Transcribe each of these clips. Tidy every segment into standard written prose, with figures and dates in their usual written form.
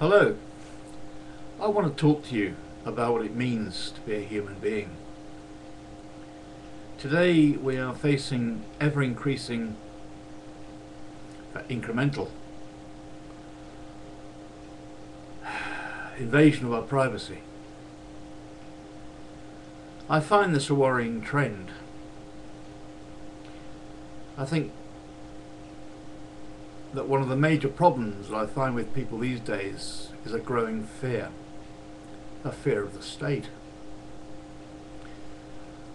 Hello, I want to talk to you about what it means to be a human being. Today we are facing ever increasing, incremental invasion of our privacy. I find this a worrying trend. I think that one of the major problems that I find with people these days is a growing fear. A fear of the state.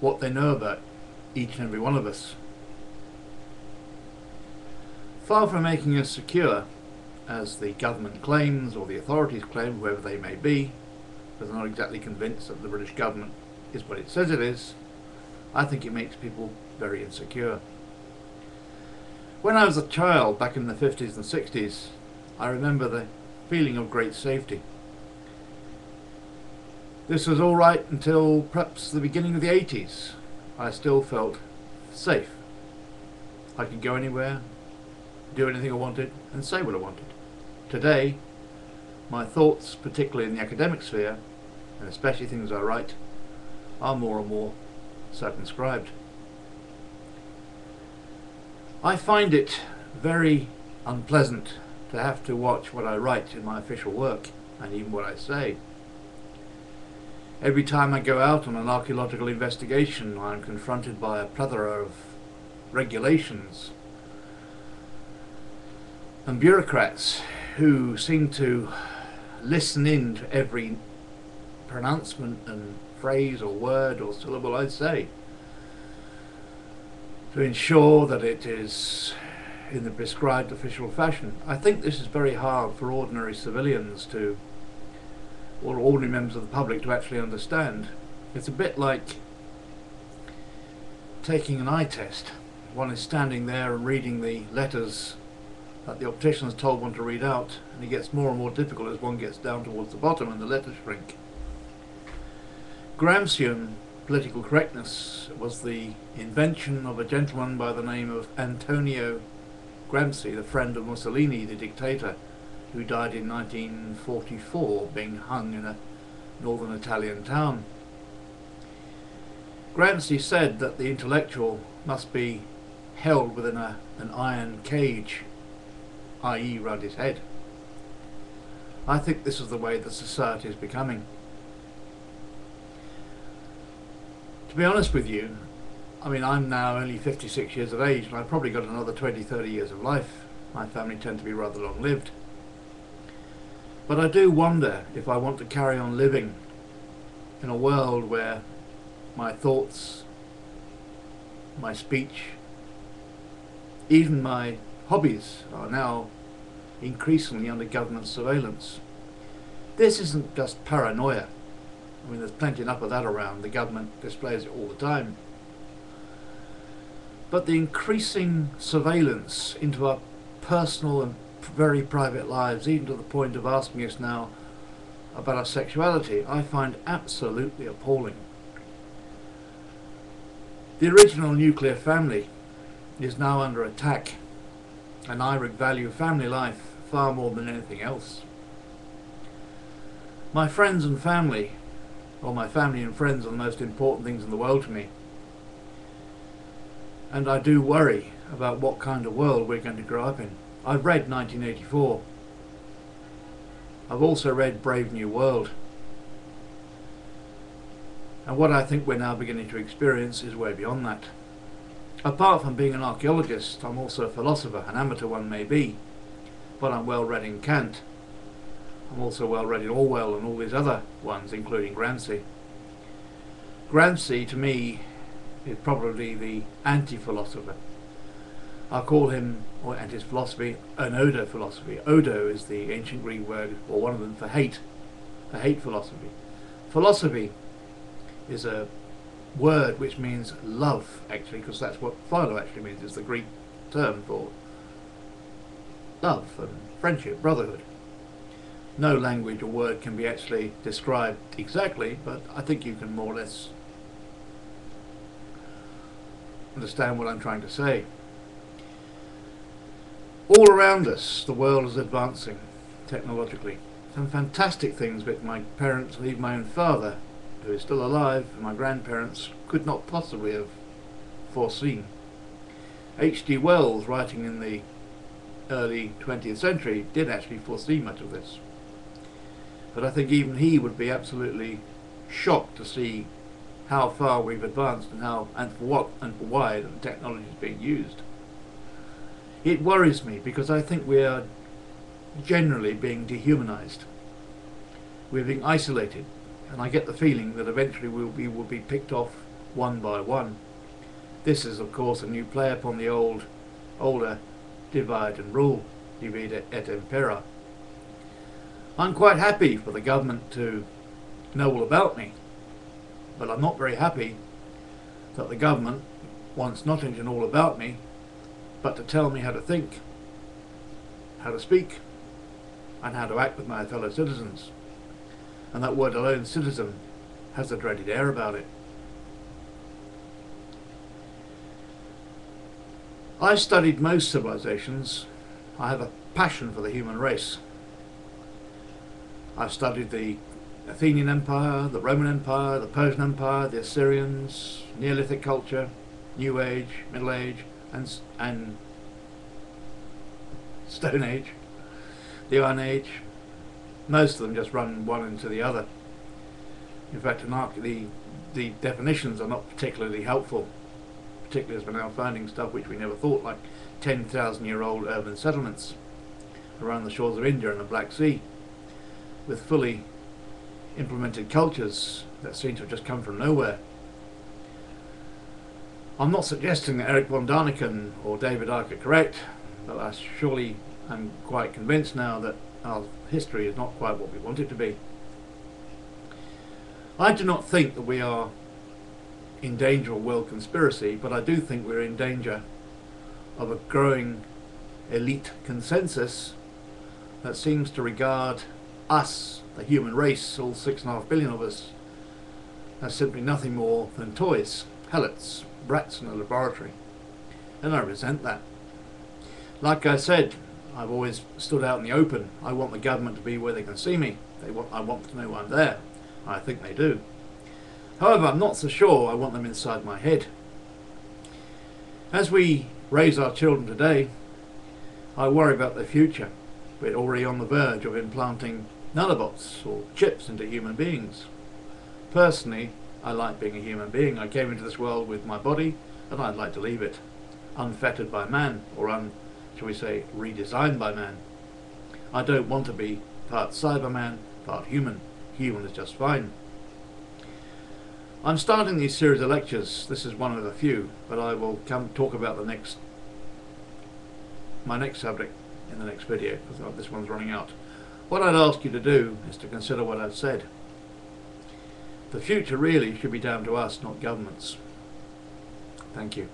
What they know about each and every one of us. Far from making us secure, as the government claims or the authorities claim, whoever they may be, because I'm not exactly convinced that the British government is what it says it is, I think it makes people very insecure. When I was a child back in the 50s and 60s, I remember the feeling of great safety. This was all right until perhaps the beginning of the 80s. I still felt safe. I could go anywhere, do anything I wanted, and say what I wanted. Today, my thoughts, particularly in the academic sphere, and especially things I write, are more and more circumscribed. I find it very unpleasant to have to watch what I write in my official work, and even what I say. Every time I go out on an archaeological investigation, I'm confronted by a plethora of regulations and bureaucrats who seem to listen in to every pronouncement and phrase or word or syllable I say, to ensure that it is in the prescribed official fashion. I think this is very hard for ordinary civilians to, or ordinary members of the public to actually understand. It's a bit like taking an eye test. One is standing there and reading the letters that the optician has told one to read out, and it gets more and more difficult as one gets down towards the bottom and the letters shrink. Gramscian political correctness was the invention of a gentleman by the name of Antonio Gramsci, the friend of Mussolini, the dictator, who died in 1944, being hung in a northern Italian town. Gramsci said that the intellectual must be held within an iron cage, i.e. round his head. I think this is the way that society is becoming. To be honest with you, I mean, I'm now only 56 years of age, and I've probably got another 20-30 years of life. My family tend to be rather long-lived. But I do wonder if I want to carry on living in a world where my thoughts, my speech, even my hobbies are now increasingly under government surveillance. This isn't just paranoia. I mean, there's plenty enough of that around. The government displays it all the time. But the increasing surveillance into our personal and very private lives, even to the point of asking us now about our sexuality, I find absolutely appalling. The original nuclear family is now under attack, and I value family life far more than anything else. My friends and family, or my family and friends, are the most important things in the world to me. And I do worry about what kind of world we're going to grow up in. I've read 1984. I've also read Brave New World. And what I think we're now beginning to experience is way beyond that. Apart from being an archaeologist, I'm also a philosopher, an amateur one may be, but I'm well read in Kant. I'm also well read in Orwell and all these other ones, including Gramsci. Gramsci, to me, is probably the anti-philosopher. I'll call him, and his philosophy, an Odo philosophy. Odo is the ancient Greek word, or one of them, for hate philosophy. Philosophy is a word which means love, actually, because that's what philo actually means. It's the Greek term for love and friendship, brotherhood. No language or word can be actually described exactly, but I think you can more or less understand what I'm trying to say. All around us, the world is advancing technologically. some fantastic things which my parents, and even my own father, who is still alive, and my grandparents, could not possibly have foreseen. H.G. Wells, writing in the early 20th century, did actually foresee much of this. But I think even he would be absolutely shocked to see how far we've advanced and how, and for what and for why the technology is being used. It worries me because I think we are generally being dehumanized. We're being isolated, and I get the feeling that eventually we will be picked off one by one. This is of course a new play upon the older divide and rule, divide et impera. I'm quite happy for the government to know all about me, but I'm not very happy that the government wants not only to know all about me, but to tell me how to think, how to speak, and how to act with my fellow citizens. And that word alone, citizen, has a dreaded air about it. I've studied most civilizations. I have a passion for the human race. I've studied the Athenian Empire, the Roman Empire, the Persian Empire, the Assyrians, Neolithic culture, New Age, Middle Age, and Stone Age, the Iron Age. Most of them just run one into the other. In fact, the definitions are not particularly helpful, particularly as we're now finding stuff which we never thought, like 10,000-year-old urban settlements around the shores of India and the Black Sea, with fully implemented cultures that seem to have just come from nowhere. I'm not suggesting that Eric von Däniken or David Icke are correct, but I surely am quite convinced now that our history is not quite what we want it to be. I do not think that we are in danger of world conspiracy, but I do think we're in danger of a growing elite consensus that seems to regard us, the human race, all 6.5 billion of us, as simply nothing more than toys, pellets, rats in a laboratory. And I resent that. Like I said, I've always stood out in the open. I want the government to be where they can see me. I want to know I'm there. I think they do. However, I'm not so sure I want them inside my head. As we raise our children today, I worry about their future. We're already on the verge of implanting nanobots or chips into human beings. Personally, I like being a human being. I came into this world with my body, and I'd like to leave it unfettered by man, or shall we say, redesigned by man. I don't want to be part Cyberman, part human. Human is just fine. I'm starting these series of lectures. This is one of a few, but I will come talk about my next subject in the next video, because this one's running out. What I'd ask you to do is to consider what I've said. The future really should be down to us, not governments. Thank you.